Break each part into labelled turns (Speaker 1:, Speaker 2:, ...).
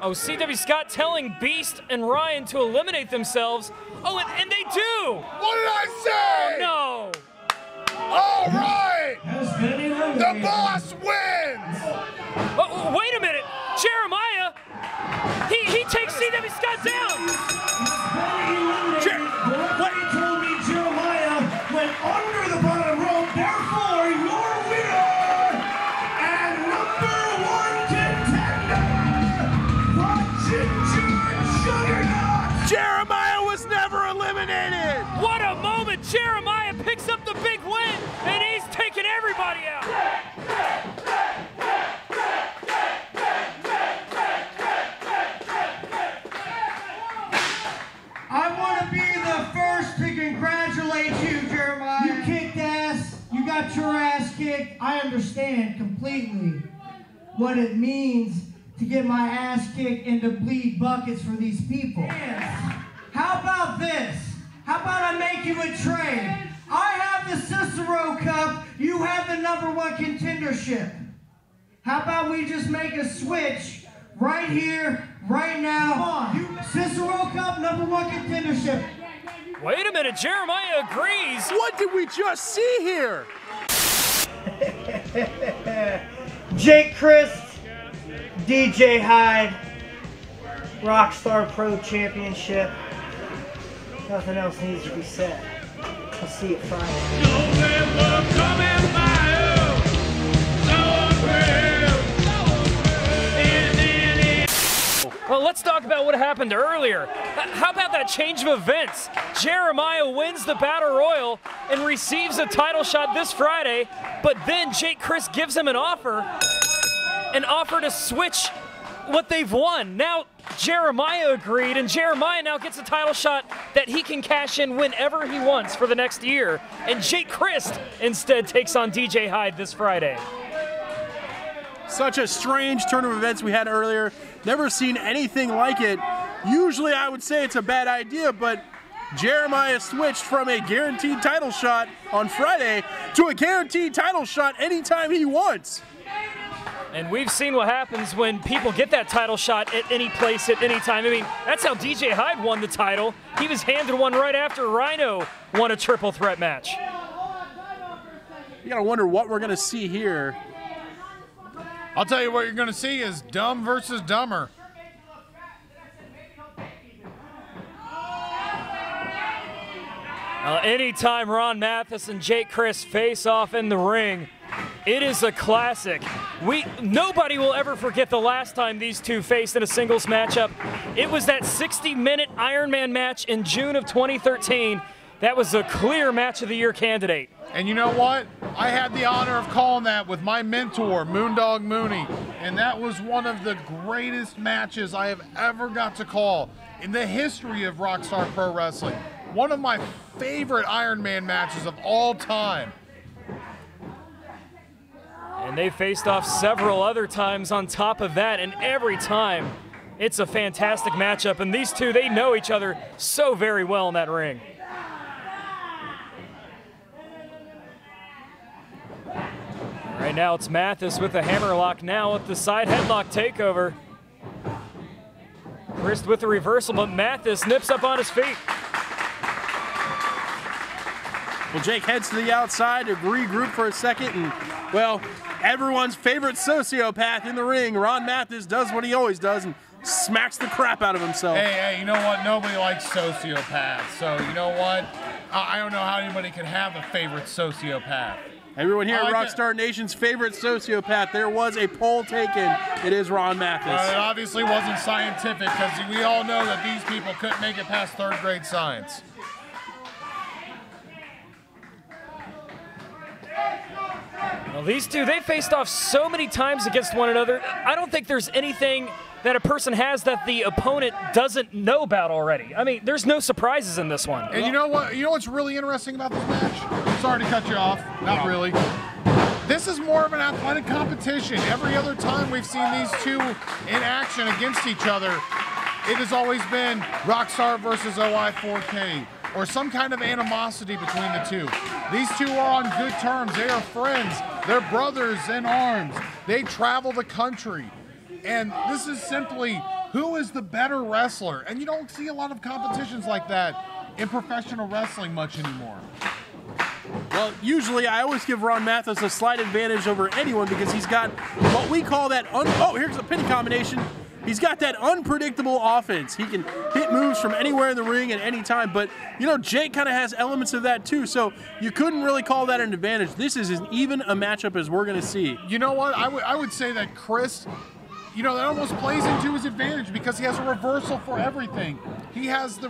Speaker 1: Oh, C.W. Scott telling Beast and Ryan to eliminate themselves. Oh, and they do!
Speaker 2: What did I say?
Speaker 1: No!
Speaker 2: All right! The boss wins!
Speaker 1: Oh, wait a minute! Jeremiah! He takes C.W. Scott down!
Speaker 3: What he told me, Jeremiah went under the bottom rope, therefore your winner and #1 contender, the Ginger Juggernaut!
Speaker 2: Jeremiah was never eliminated!
Speaker 1: What a moment! Jeremiah picks up the big win, and he's taking everybody out!
Speaker 3: I want to be the first to congratulate you, Jeremiah. You kicked ass. You got your ass kicked. I understand completely what it means to get my ass kicked and to bleed buckets for these people. How about this? How about I make you a trade? I have the Cicero Cup. You have the #1 contendership. How about we just make a switch right here, right now? Come on. Cicero Cup, #1 contendership.
Speaker 1: Wait a minute, Jeremiah agrees.
Speaker 2: What did we just see here?
Speaker 3: Jake Crist, DJ Hyde, Rockstar Pro Championship. Nothing else needs to be said. I'll see you Friday.
Speaker 1: Well, let's talk about what happened earlier. How about that change of events? Jeremiah wins the Battle Royal and receives a title shot this Friday, but then Jake Crist gives him an offer to switch what they've won. Now, Jeremiah agreed, and Jeremiah now gets a title shot that he can cash in whenever he wants for the next year, and Jake Crist instead takes on DJ Hyde this Friday.
Speaker 4: Such a strange turn of events we had earlier. Never seen anything like it. Usually I would say it's a bad idea, but Jeremiah switched from a guaranteed title shot on Friday to a guaranteed title shot anytime he wants.
Speaker 1: And we've seen what happens when people get that title shot at any place at any time. I mean, that's how DJ Hyde won the title. He was handed one right after Rhino won a triple threat match.
Speaker 4: You gotta wonder what we're gonna see here.
Speaker 2: I'll tell you what you're going to see is dumb versus dumber.
Speaker 1: Anytime Ron Mathis and Jake Crist face off in the ring, it is a classic. Nobody will ever forget the last time these two faced in a singles matchup. It was that 60-minute Iron Man match in June of 2013. That was a clear Match of the Year candidate.
Speaker 2: And you know what? I had the honor of calling that with my mentor, Moondog Mooney, and that was one of the greatest matches I have ever got to call in the history of Rockstar Pro Wrestling. One of my favorite Iron Man matches of all time.
Speaker 1: And they faced off several other times on top of that, and every time it's a fantastic matchup. And these two, they know each other so very well in that ring. Right now it's Mathis with the hammerlock now with the side headlock takeover. Crist with the reversal, but Mathis nips up on his feet.
Speaker 4: Well, Jake heads to the outside to regroup for a second, and, well, everyone's favorite sociopath in the ring, Ron Mathis, does what he always does and smacks the crap out of himself.
Speaker 2: Hey, you know what? Nobody likes sociopaths. So, you know what? I don't know how anybody could have a favorite sociopath.
Speaker 4: Everyone here at Rockstar Nation's favorite sociopath, there was a poll taken. It is Ron Mathis.
Speaker 2: It obviously wasn't scientific because we all know that these people couldn't make it past third grade science.
Speaker 1: Well, these two, they faced off so many times against one another. I don't think there's anything that a person has that the opponent doesn't know about already. I mean, there's no surprises in this one.
Speaker 2: And you know what? You know what's really interesting about this match? Sorry to cut you off. Not really. This is more of an athletic competition. Every other time we've seen these two in action against each other, it has always been Rockstar versus OI4K, or some kind of animosity between the two. These two are on good terms. They are friends. They're brothers in arms. They travel the country. And this is simply who is the better wrestler? And you don't see a lot of competitions like that in professional wrestling much anymore.
Speaker 4: Well, usually I always give Ron Mathis a slight advantage over anyone because he's got what we call that, oh, here's a pin combination. He's got that unpredictable offense. He can hit moves from anywhere in the ring at any time, but, you know, Jake kind of has elements of that too, so you couldn't really call that an advantage. This is as even a matchup as we're going to see.
Speaker 2: You know what? I would say that Crist, you know, that almost plays into his advantage because he has a reversal for everything. He has the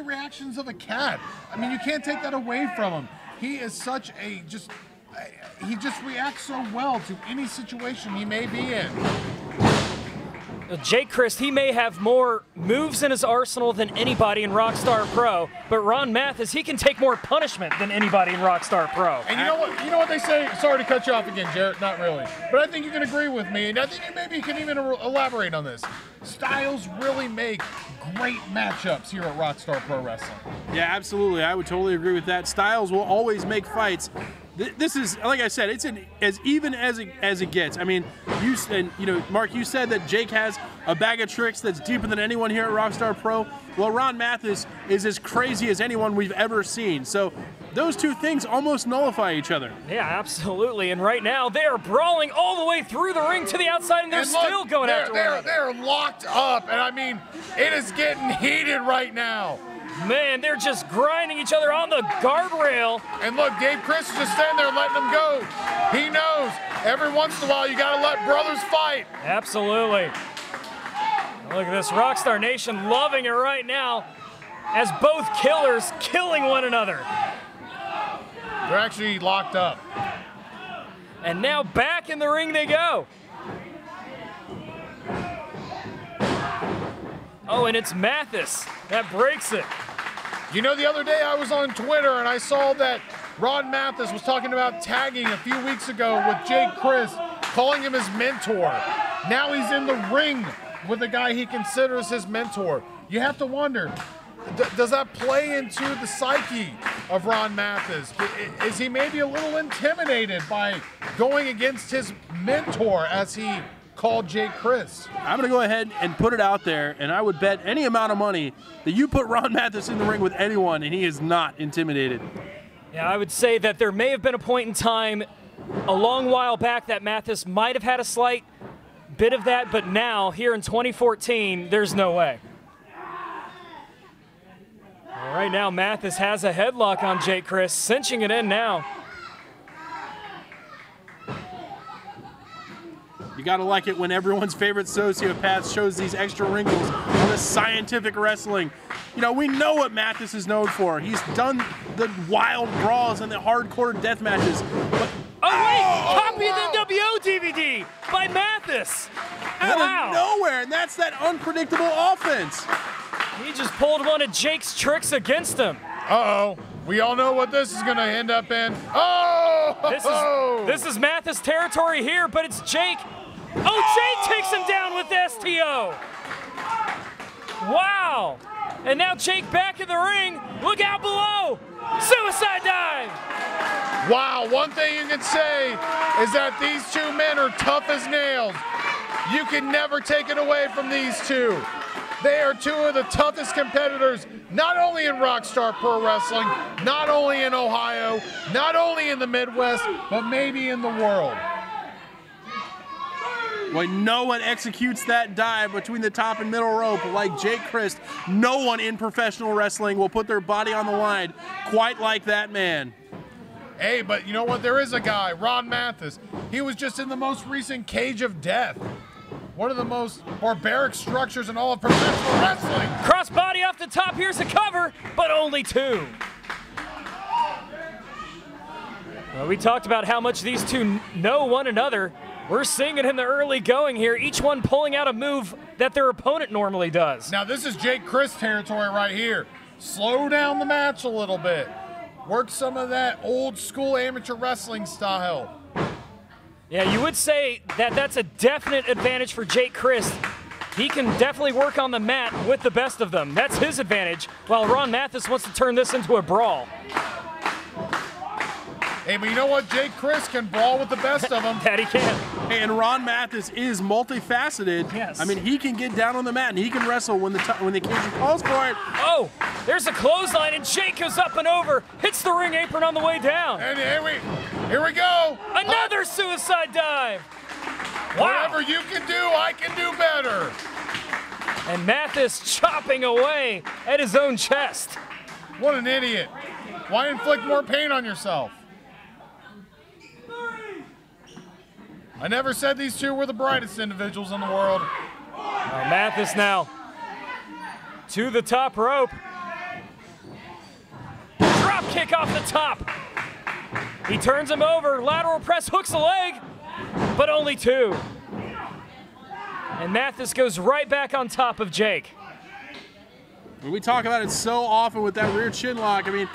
Speaker 2: reactions of a cat. I mean, you can't take that away from him. He is such a he just reacts so well to any situation he may be in.
Speaker 1: Jake Crist, he may have more moves in his arsenal than anybody in Rockstar Pro, but Ron Mathis, he can take more punishment than anybody in Rockstar Pro.
Speaker 2: And you know what they say? Sorry to cut you off again, Jarrett. Not really, but I think you can agree with me, and I think maybe you can even elaborate on this. Styles really make great matchups here at Rockstar Pro Wrestling.
Speaker 4: Yeah, absolutely. I would totally agree with that. Styles will always make fights. This is, like I said, it's as even as it gets. I mean, Mark, you said that Jake has a bag of tricks that's deeper than anyone here at Rockstar Pro. Well, Ron Mathis is as crazy as anyone we've ever seen. So those two things almost nullify each other.
Speaker 1: Yeah, absolutely. And right now, they are brawling all the way through the ring to the outside, and they're still going after one another.
Speaker 2: They're locked up, and I mean, it is getting heated right now.
Speaker 1: Man, they're just grinding each other on the guardrail.
Speaker 2: And look, Dave Crist is just standing there letting them go. He knows every once in a while you got to let brothers fight.
Speaker 1: Absolutely. Look at this Rockstar Nation loving it right now as both killers killing one another.
Speaker 2: They're actually locked up.
Speaker 1: And now back in the ring they go. Oh, and it's Mathis that breaks it.
Speaker 2: You know, the other day I was on Twitter and I saw that Ron Mathis was talking about tagging a few weeks ago with Jake Crist, calling him his mentor. Now he's in the ring with a guy he considers his mentor. You have to wonder, does that play into the psyche of Ron Mathis? Is he maybe a little intimidated by going against his mentor, as he called Jake Crist?
Speaker 4: I'm going to go ahead and put it out there, and I would bet any amount of money that you put Ron Mathis in the ring with anyone, and he is not intimidated.
Speaker 1: Yeah, I would say that there may have been a point in time a long while back that Mathis might have had a slight bit of that, but now, here in 2014, there's no way. Right now, Mathis has a headlock on Jake Crist, cinching it in now.
Speaker 4: You gotta like it when everyone's favorite sociopath shows these extra wrinkles on the scientific wrestling. You know, we know what Mathis is known for. He's done the wild brawls and the hardcore death matches. But
Speaker 1: Copy of the NWO DVD by Mathis.
Speaker 4: Out of nowhere, and that's that unpredictable offense.
Speaker 1: He just pulled one of Jake's tricks against him.
Speaker 2: Uh-oh. We all know what this is going to end up in. Oh!
Speaker 1: This is Mathis territory here, but it's Jake. Oh, Jake takes him down with STO. Wow. And now Jake back in the ring. Look out below. Suicide dive.
Speaker 2: Wow, one thing you can say is that these two men are tough as nails. You can never take it away from these two. They are two of the toughest competitors, not only in Rockstar Pro Wrestling, not only in Ohio, not only in the Midwest, but maybe in the world.
Speaker 4: When no one executes that dive between the top and middle rope like Jake Crist, no one in professional wrestling will put their body on the line quite like that man.
Speaker 2: Hey, but you know what? There is a guy, Ron Mathis. He was just in the most recent Cage of Death. One of the most barbaric structures in all of professional wrestling.
Speaker 1: Crossbody off the top. Here's a cover, but only two. Well, we talked about how much these two know one another. We're seeing it in the early going here, each one pulling out a move that their opponent normally does.
Speaker 2: Now, this is Jake Crist territory right here. Slow down the match a little bit. Work some of that old school amateur wrestling style.
Speaker 1: Yeah, you would say that that's a definite advantage for Jake Crist. He can definitely work on the mat with the best of them. That's his advantage, while Ron Mathis wants to turn this into a brawl.
Speaker 2: Hey, but you know what? Jake Crist can brawl with the best of them.
Speaker 1: That he can.
Speaker 4: And Ron Mathis is multifaceted.
Speaker 1: Yes.
Speaker 4: I mean, he can get down on the mat and he can wrestle when the occasion calls for it.
Speaker 1: Oh, there's a clothesline, and Jake goes up and over, hits the ring apron on the way down.
Speaker 2: And here we go.
Speaker 1: Another suicide dive. Wow.
Speaker 2: Whatever you can do, I can do better.
Speaker 1: And Mathis chopping away at his own chest.
Speaker 2: What an idiot. Why inflict more pain on yourself? I never said these two were the brightest individuals in the world.
Speaker 1: Mathis now to the top rope. Drop kick off the top. He turns him over, lateral press, hooks a leg, but only 2. And Mathis goes right back on top of Jake.
Speaker 4: We talk about it so often with that rear chin lock. I mean,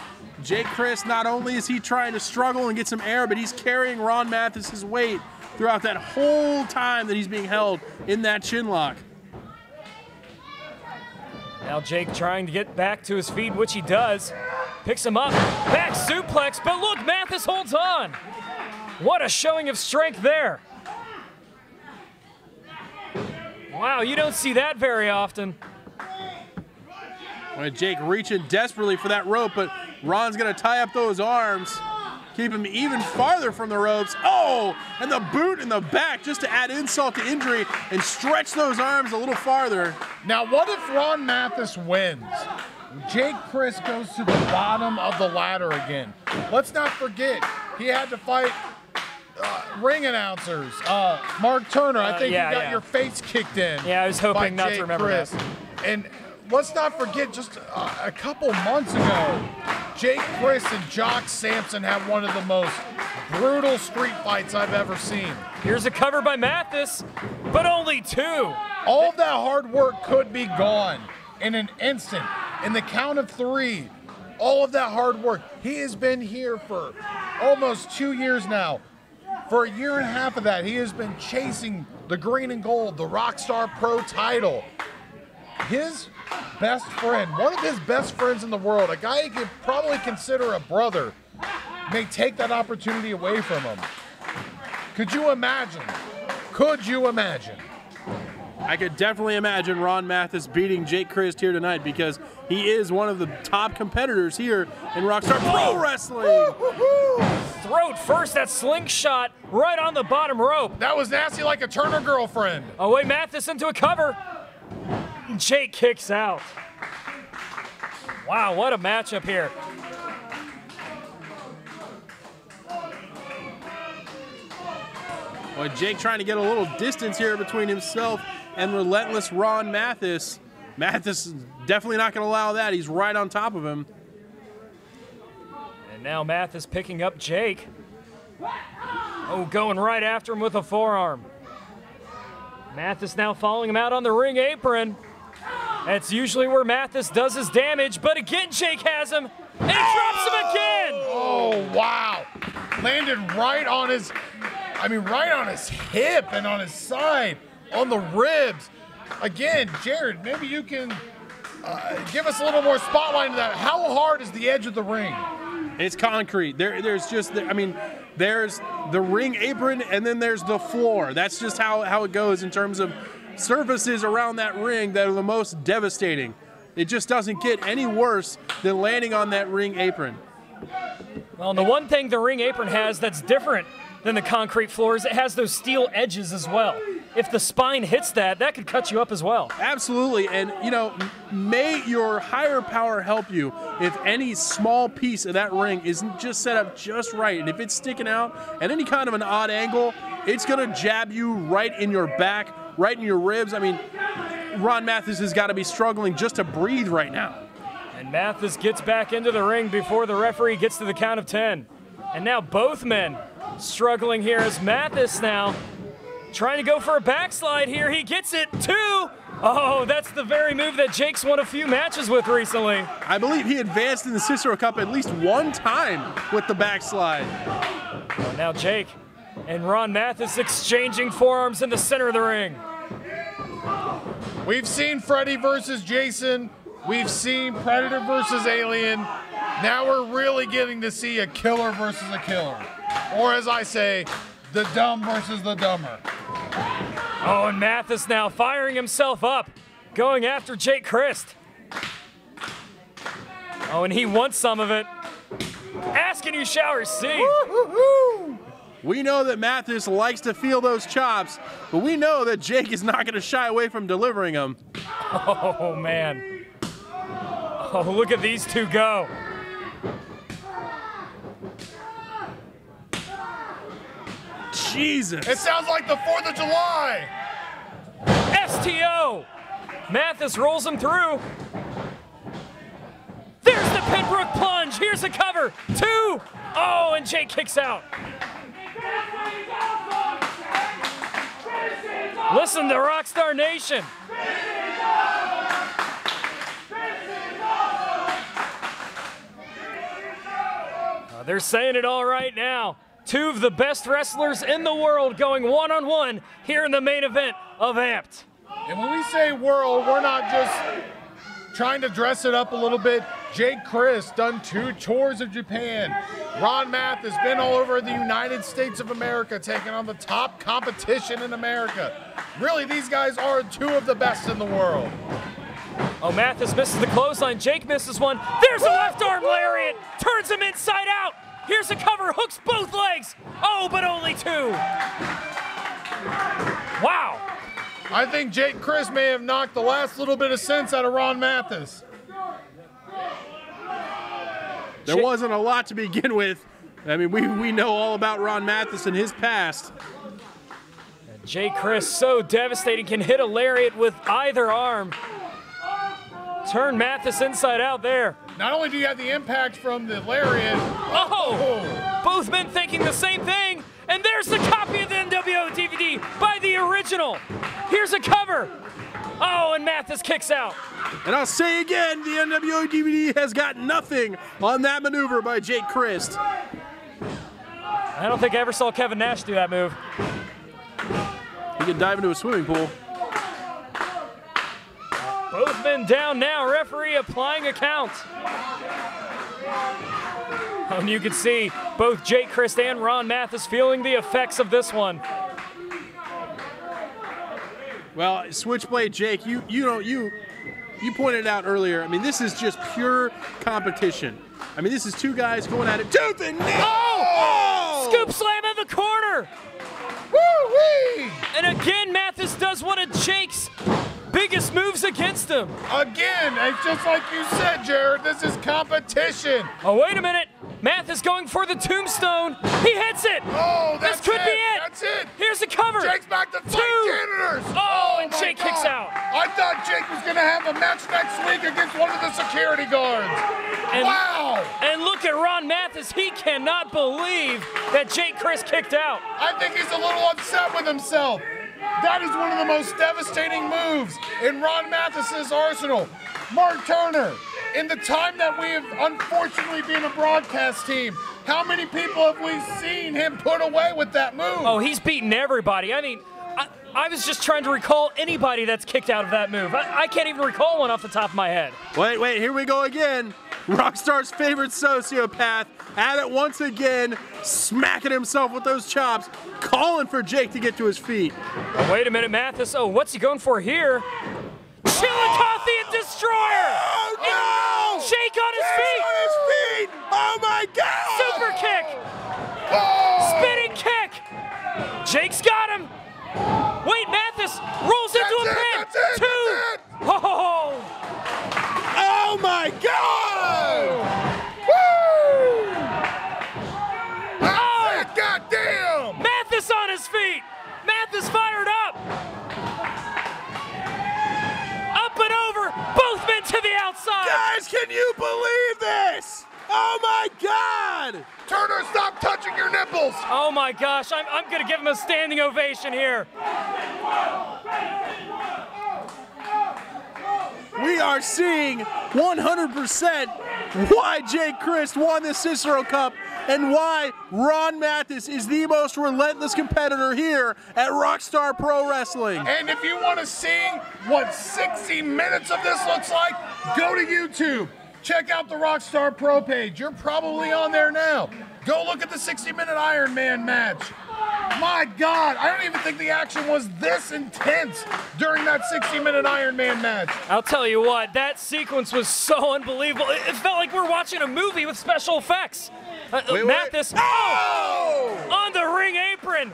Speaker 4: Jake Crist, not only is he trying to struggle and get some air, but he's carrying Ron Mathis' weight throughout that whole time that he's being held in that chin lock.
Speaker 1: Now Jake trying to get back to his feet, which he does. Picks him up, back suplex, but look, Mathis holds on. What a showing of strength there. Wow, you don't see that very often.
Speaker 4: Well, Jake reaching desperately for that rope, but Ron's gonna tie up those arms, keep him even farther from the ropes. Oh, and the boot in the back just to add insult to injury and stretch those arms a little farther.
Speaker 2: Now, what if Ron Mathis wins? Jake Crist goes to the bottom of the ladder again. Let's not forget, he had to fight ring announcers. Mark Turner, I think you got your face kicked in.
Speaker 1: Yeah, I was hoping not to remember
Speaker 2: Crist.
Speaker 1: that.
Speaker 2: And let's not forget, just a couple months ago, Jake Crist and Jock Sampson had one of the most brutal street fights I've ever seen.
Speaker 1: Here's a cover by Mathis, but only 2.
Speaker 2: All of that hard work could be gone in an instant. In the count of 3, all of that hard work. He has been here for almost 2 years now. For a year and a half of that, he has been chasing the green and gold, the Rockstar Pro title. His best friend, one of his best friends in the world, a guy he could probably consider a brother, may take that opportunity away from him. Could you imagine? Could you imagine?
Speaker 4: I could definitely imagine Ron Mathis beating Jake Crist here tonight because he is one of the top competitors here in Rockstar Pro Wrestling.
Speaker 1: Throat first, that slingshot right on the bottom rope.
Speaker 2: That was nasty like a Turner girlfriend.
Speaker 1: Away Mathis into a cover. Jake kicks out. Wow, what a matchup here.
Speaker 4: Well, Jake trying to get a little distance here between himself and relentless Ron Mathis. Mathis is definitely not going to allow that. He's right on top of him.
Speaker 1: And now Mathis picking up Jake. Oh, going right after him with a forearm. Mathis now following him out on the ring apron. That's usually where Mathis does his damage, but again Jake has him, and he drops him again!
Speaker 2: Oh, wow. Landed right on his, right on his hip and on his side, on the ribs. Again, Jared, maybe you can give us a little more spotlight on that. How hard is the edge of the ring?
Speaker 4: It's concrete. There's the ring apron and then there's the floor. That's just how it goes in terms of surfaces around that ring that are the most devastating. It just doesn't get any worse than landing on that ring apron.
Speaker 1: Well, and the one thing the ring apron has that's different than the concrete floor is it has those steel edges as well. If the spine hits that could cut you up as well.
Speaker 4: Absolutely, and may your higher power help you if any small piece of that ring isn't just set up just right, and if it's sticking out at any kind of an odd angle, it's gonna jab you right in your back, right in your ribs. Ron Mathis has got to be struggling just to breathe right now.
Speaker 1: And Mathis gets back into the ring before the referee gets to the count of 10. And now both men struggling here as Mathis now trying to go for a backslide here. He gets it, 2. Oh, that's the very move that Jake's won a few matches with recently.
Speaker 4: I believe he advanced in the Cicero Cup at least one time with the backslide.
Speaker 1: Well, now Jake and Ron Mathis exchanging forearms in the center of the ring.
Speaker 2: We've seen Freddy versus Jason. We've seen Predator versus Alien. Now we're really getting to see a killer versus a killer. Or as I say, The dumb versus the dumber.
Speaker 1: Oh, and Mathis now firing himself up, going after Jake Crist. Oh, and he wants some of it. Ask and you shall receive.
Speaker 4: We know that Mathis likes to feel those chops, but we know that Jake is not going to shy away from delivering them.
Speaker 1: Oh, man. Oh, look at these two go.
Speaker 4: Jesus.
Speaker 2: It sounds like the 4th of July.
Speaker 1: STO. Mathis rolls him through. There's the Pembroke plunge. Here's a cover. 2. Oh, and Jake kicks out. Listen to Rockstar Nation. They're saying it all right now. 2 of the best wrestlers in the world going one-on-one here in the main event of Amped.
Speaker 2: And when we say world, we're not just trying to dress it up a little bit. Jake Crist done 2 tours of Japan. Ron Mathis been all over the United States of America, taking on the top competition in America. Really, these guys are 2 of the best in the world.
Speaker 1: Oh, Mathis misses the clothesline. Jake misses one. There's a left arm lariat. Turns him inside out. Here's a cover. Hooks both legs. Oh, but only 2. Wow.
Speaker 2: I think Jake Crist may have knocked the last little bit of sense out of Ron Mathis.
Speaker 4: There wasn't a lot to begin with. I mean, we know all about Ron Mathis and his past.
Speaker 1: And Jake Crist, so devastating, can hit a lariat with either arm. Turn Mathis inside out there.
Speaker 2: Not only do you have the impact from the lariat.
Speaker 1: Oh! Both men thinking the same thing. And there's the copy of the NWO DVD by the original. Here's a cover. Oh, and Mathis kicks out.
Speaker 4: And I'll say again, the NWO DVD has got nothing on that maneuver by Jake Crist.
Speaker 1: I don't think I ever saw Kevin Nash do that move.
Speaker 4: He could dive into a swimming pool.
Speaker 1: Both men down now. Referee applying a count. And you can see both Jake Crist and Ron Mathis feeling the effects of this one.
Speaker 4: Well, Switchblade Jake, you pointed out earlier. I mean, this is just pure competition. I mean, this is 2 guys going at it tooth and nail.
Speaker 1: Oh! Scoop slam in the corner.
Speaker 2: Woo-wee!
Speaker 1: And again, Mathis does one of Jake's biggest moves against him.
Speaker 2: Again, it's just like you said, Jared, this is competition.
Speaker 1: Oh, wait a minute. Mathis going for the tombstone. He hits it.
Speaker 2: Oh, that's
Speaker 1: this could be it.
Speaker 2: That's it.
Speaker 1: Here's the cover.
Speaker 2: Jake's back to fight
Speaker 1: 2.
Speaker 2: janitors.
Speaker 1: Oh, and Jake
Speaker 2: my
Speaker 1: kicks
Speaker 2: God.
Speaker 1: out.
Speaker 2: I thought Jake was going to have a match next week against one of the security guards.
Speaker 1: And,
Speaker 2: wow.
Speaker 1: And look at Ron Mathis. He cannot believe that Jake Crist kicked out.
Speaker 2: I think he's a little upset with himself. That is one of the most devastating moves in Ron Mathis's arsenal. Mark Turner, in the time that we have unfortunately been a broadcast team, how many people have we seen him put away with that move?
Speaker 1: Oh, he's beaten everybody. I mean, I was just trying to recall anybody that's kicked out of that move. I can't even recall one off the top of my head.
Speaker 4: Wait, here we go again. Rockstar's favorite sociopath at it once again, smacking himself with those chops, calling for Jake to get to his feet.
Speaker 1: Oh, wait a minute, Mathis. Oh, what's he going for here? Chillicothe Destroyer!
Speaker 4: Oh, no!
Speaker 1: And Jake on his feet!
Speaker 4: On his feet! Oh, my God!
Speaker 1: Super kick!
Speaker 2: Oh!
Speaker 1: Spinning kick! Jake's got him! Wait, Mathis rolls into a pin!
Speaker 2: That's it!
Speaker 1: 2! Oh!
Speaker 4: Oh, my God!
Speaker 2: Woo!
Speaker 1: Oh!
Speaker 2: Goddamn!
Speaker 1: Mathis on his feet! Mathis fired up! Up and over! Both men to the outside!
Speaker 4: Guys, can you believe this? Oh, my God!
Speaker 2: Turner, stop touching your nipples!
Speaker 1: Oh my gosh, I'm gonna give him a standing ovation here.
Speaker 4: We are seeing 100% why Jake Crist won the Cicero Cup and why Ron Mathis is the most relentless competitor here at Rockstar Pro Wrestling.
Speaker 2: And if you want to see what 60 minutes of this looks like, go to YouTube. Check out the Rockstar Pro page. You're probably on there now. Go look at the 60-minute Iron Man match. My God, I don't even think the action was this intense during that 60-minute Iron Man match.
Speaker 1: I'll tell you what, that sequence was so unbelievable. It felt like we're watching a movie with special effects. Mathis, on the ring apron.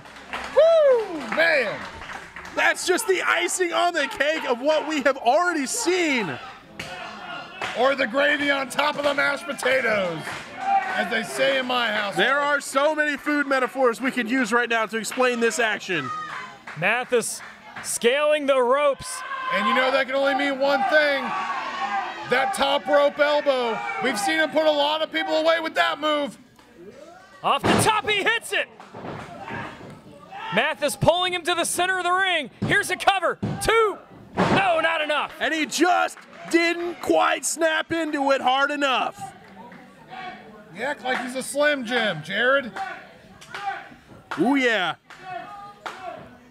Speaker 2: Woo, man.
Speaker 4: That's just the icing on the cake of what we have already seen.
Speaker 2: Or the gravy on top of the mashed potatoes, as they say in my house.
Speaker 4: There are so many food metaphors we could use right now to explain this action.
Speaker 1: Mathis scaling the ropes.
Speaker 2: And you know that can only mean one thing. That top rope elbow. We've seen him put a lot of people away with that move.
Speaker 1: Off the top, he hits it. Mathis pulling him to the center of the ring. Here's a cover. 2. No, not enough.
Speaker 4: And he just didn't quite snap into it hard enough.
Speaker 2: You act like he's a Slim Jim, Jared.
Speaker 4: Ooh, yeah.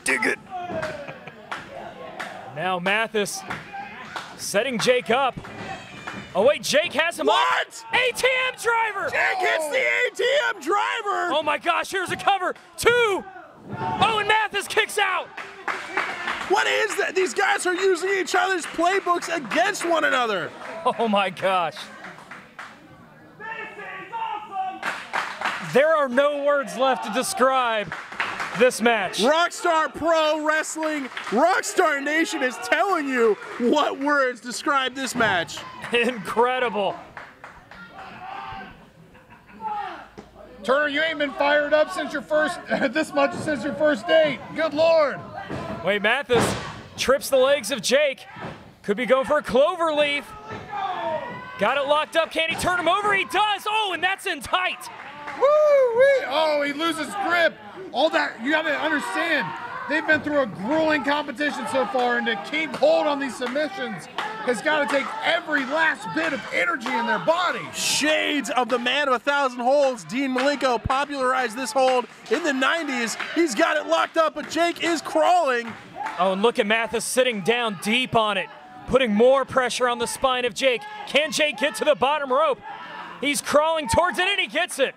Speaker 2: Dig it.
Speaker 1: Now Mathis setting Jake up. Oh, wait, Jake has him
Speaker 4: What?
Speaker 1: up. ATM driver.
Speaker 4: Jake hits the ATM driver.
Speaker 1: Oh, my gosh, here's a cover. 2. Oh, and Mathis kicks out.
Speaker 4: What is that? These guys are using each other's playbooks against one another.
Speaker 1: Oh, my gosh. There are no words left to describe this match.
Speaker 4: Rockstar Pro Wrestling, Rockstar Nation is telling you what words describe this match.
Speaker 1: Incredible.
Speaker 2: Turner, you ain't been fired up since your first, this much since your first date. Good Lord.
Speaker 1: Wait, Mathis trips the legs of Jake. Could be going for a clover leaf. Got it locked up. Can he turn him over? He does. Oh, and that's in tight.
Speaker 2: Woo-wee. Oh, he loses grip. All that, you gotta understand, they've been through a grueling competition so far, and to keep hold on these submissions has got to take every last bit of energy in their body.
Speaker 4: Shades of the man of 1,000 holds. Dean Malenko popularized this hold in the 90s. He's got it locked up, but Jake is crawling.
Speaker 1: Oh, and look at Mathis sitting down deep on it, putting more pressure on the spine of Jake. Can Jake get to the bottom rope? He's crawling towards it, and he gets it.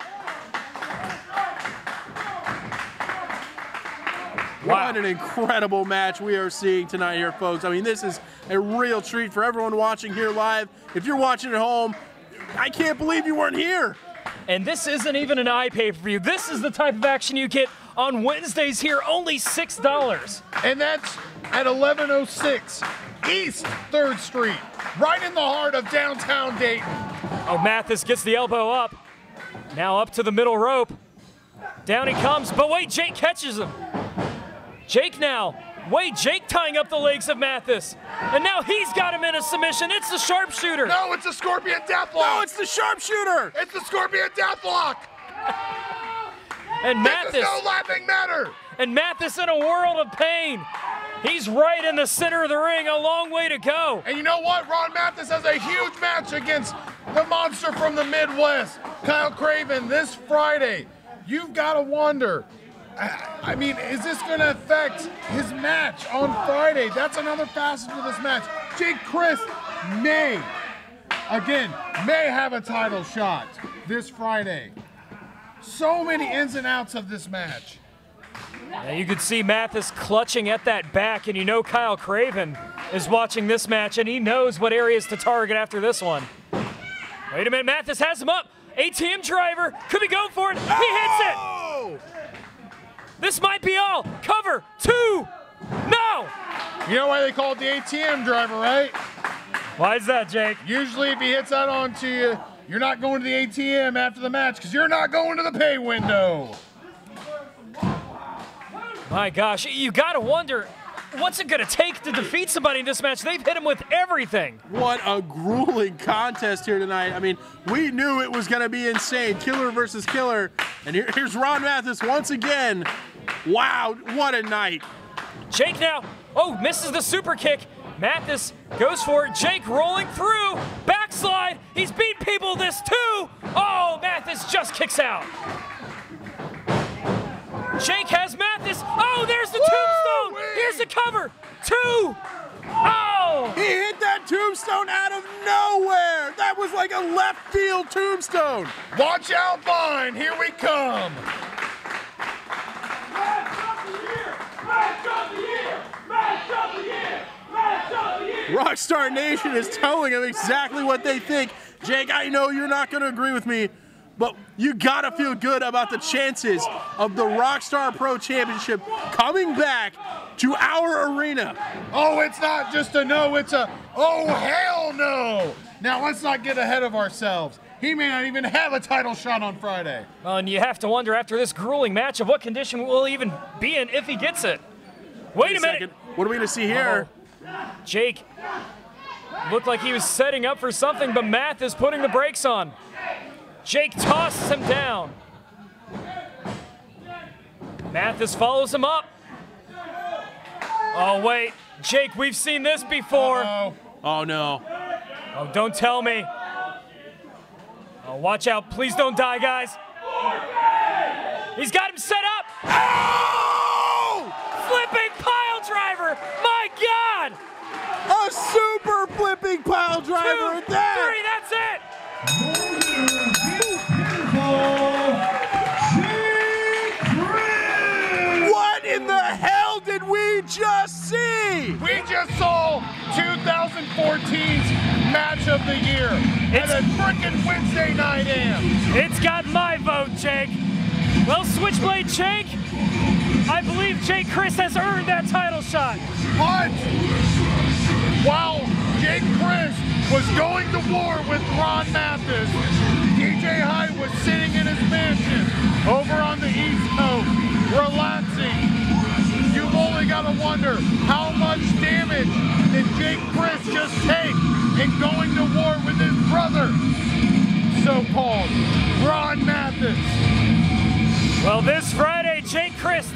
Speaker 1: Wow.
Speaker 4: What an incredible match we are seeing tonight here, folks. I mean, this is a real treat for everyone watching here live. If you're watching at home, I can't believe you weren't here.
Speaker 1: And this isn't even an iPay-per-view. This is the type of action you get on Wednesdays here, only $6.
Speaker 2: And that's at 1106 East 3rd Street, right in the heart of downtown Dayton.
Speaker 1: Oh, Mathis gets the elbow up. Now up to the middle rope. Down he comes, but wait, Jake catches him. Jake now. Wait, Jake tying up the legs of Mathis. And now he's got him in a submission. It's the sharpshooter.
Speaker 2: No, it's the Scorpion Deathlock.
Speaker 4: No, it's the sharpshooter.
Speaker 2: It's the Scorpion Deathlock.
Speaker 1: And Mathis.
Speaker 2: This is no laughing matter.
Speaker 1: And Mathis in a world of pain. He's right in the center of the ring, a long way to go.
Speaker 2: And you know what? Ron Mathis has a huge match against the monster from the Midwest, Kyle Craven, this Friday. You've got to wonder, I mean, is this going to affect his match on Friday? That's another facet of this match. Jake Crist may have a title shot this Friday. So many ins and outs of this match.
Speaker 1: Now you could see Mathis clutching at that back, and you know Kyle Craven is watching this match, and he knows what areas to target after this one. Wait a minute, Mathis has him up. ATM driver, could be going for it. He hits it. This might be all. Cover, 2. No.
Speaker 2: You know why they call it the ATM driver, right?
Speaker 1: Why is that, Jake?
Speaker 2: Usually if he hits that onto you, you're not going to the ATM after the match because you're not going to the pay window.
Speaker 1: My gosh, you gotta wonder, what's it gonna take to defeat somebody in this match? They've hit him with everything.
Speaker 4: What a grueling contest here tonight. I mean, we knew it was gonna be insane. Killer versus killer. And here's Ron Mathis once again. Wow, what a night.
Speaker 1: Jake now, oh, misses the super kick. Mathis goes for it. Jake rolling through, backslide. He's beat people this too. Oh, Mathis just kicks out. Jake has Mathis. Oh, there's the tombstone. Here's the cover. 2. Oh!
Speaker 4: He hit that tombstone out of nowhere. That was like a left field tombstone.
Speaker 2: Watch out, Vine. Here we come.
Speaker 4: Rockstar Nation is telling him exactly what they think. Jake, I know you're not going to agree with me, but you got to feel good about the chances of the Rockstar Pro Championship coming back to our arena.
Speaker 2: Oh, it's not just a no, it's a oh, hell no. Now, let's not get ahead of ourselves. He may not even have a title shot on Friday.
Speaker 1: And you have to wonder after this grueling match of what condition will he even be in if he gets it. Wait a minute.
Speaker 4: What are we going to see here?
Speaker 1: Jake looked like he was setting up for something, but Mathis putting the brakes on. Jake tosses him down. Mathis follows him up. Oh, wait. Jake, we've seen this before.
Speaker 4: Oh, no.
Speaker 1: Oh, don't tell me. Oh, watch out. Please don't die, guys. He's got him set up.
Speaker 4: Oh!
Speaker 1: Flipping pile driver. My God.
Speaker 4: A super flipping pile driver.
Speaker 1: 2, 3, that's it.
Speaker 4: What in the hell did we just see?
Speaker 2: We just saw 2014's match of the year at a frickin' Wednesday night am.
Speaker 1: It's got my vote, Jake. Well, Switchblade Jake, I believe Jake Crist has earned that title shot.
Speaker 2: But while Jake Crist was going to war with Ron Mathis, DJ Hyde was sitting in his mansion over on the East Coast, relaxing. You've only got to wonder how much damage did Jake Crist just take in going to war with his brother, so-called Ron Mathis.
Speaker 1: Well, this Friday, Jake Crist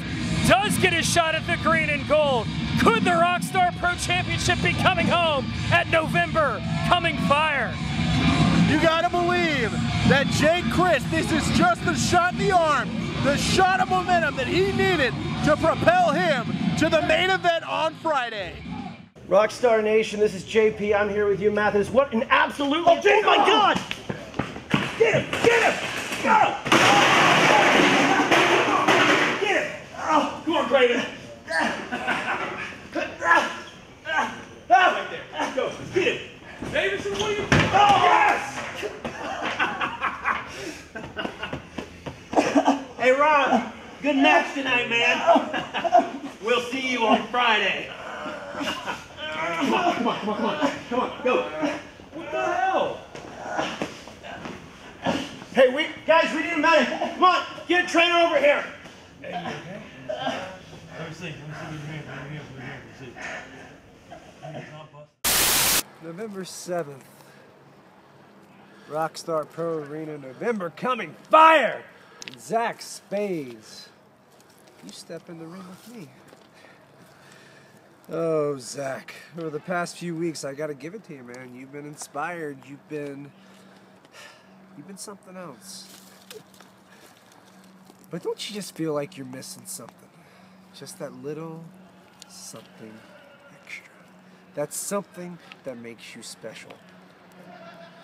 Speaker 1: does get his shot at the green and gold. Could the Rockstar Pro Championship be coming home at November Coming Fire?
Speaker 4: You gotta believe that Jake Crist, this is just the shot in the arm, the shot of momentum that he needed to propel him to the main event on Friday.
Speaker 5: Rockstar Nation, this is JP. I'm here with you, Mathis. What an absolute... Oh, my God! Get him! Get him! Go! Get him! Oh, come on, Craven. Right there. Go. Get him. Davidson, what are you doing? Oh, yes! Hey, Ron. Good match tonight, man. We'll see you on Friday. Come on, go. What the hell? Hey, guys, we need a medic. Come on, get a trainer over here. Hey, you okay? Let me see your hand.
Speaker 6: November 7th, Rockstar Pro Arena, November Coming Fire! And Zach Spades, you step in the ring with me. Oh, Zach, over the past few weeks, I gotta give it to you, man. You've been inspired. You've been something else. But don't you just feel like you're missing something? Just that little something extra. That's something that makes you special.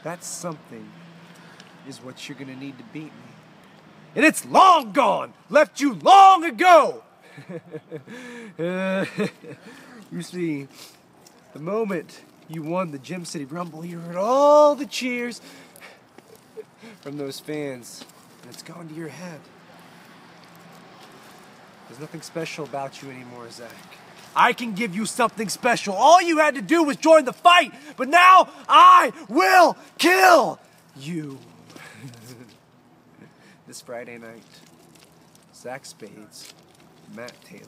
Speaker 6: That something is what you're gonna need to beat me. And it's long gone! Left you long ago! You see, the moment you won the Gym City Rumble, you heard all the cheers from those fans, and it's gone to your head. There's nothing special about you anymore, Zach. I can give you something special. All you had to do was join the fight, but now I will kill you. This Friday night, Zach Spades, Matt Taylor,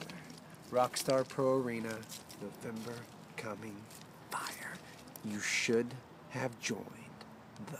Speaker 6: Rockstar Pro Arena, November Coming Fire. You should have joined the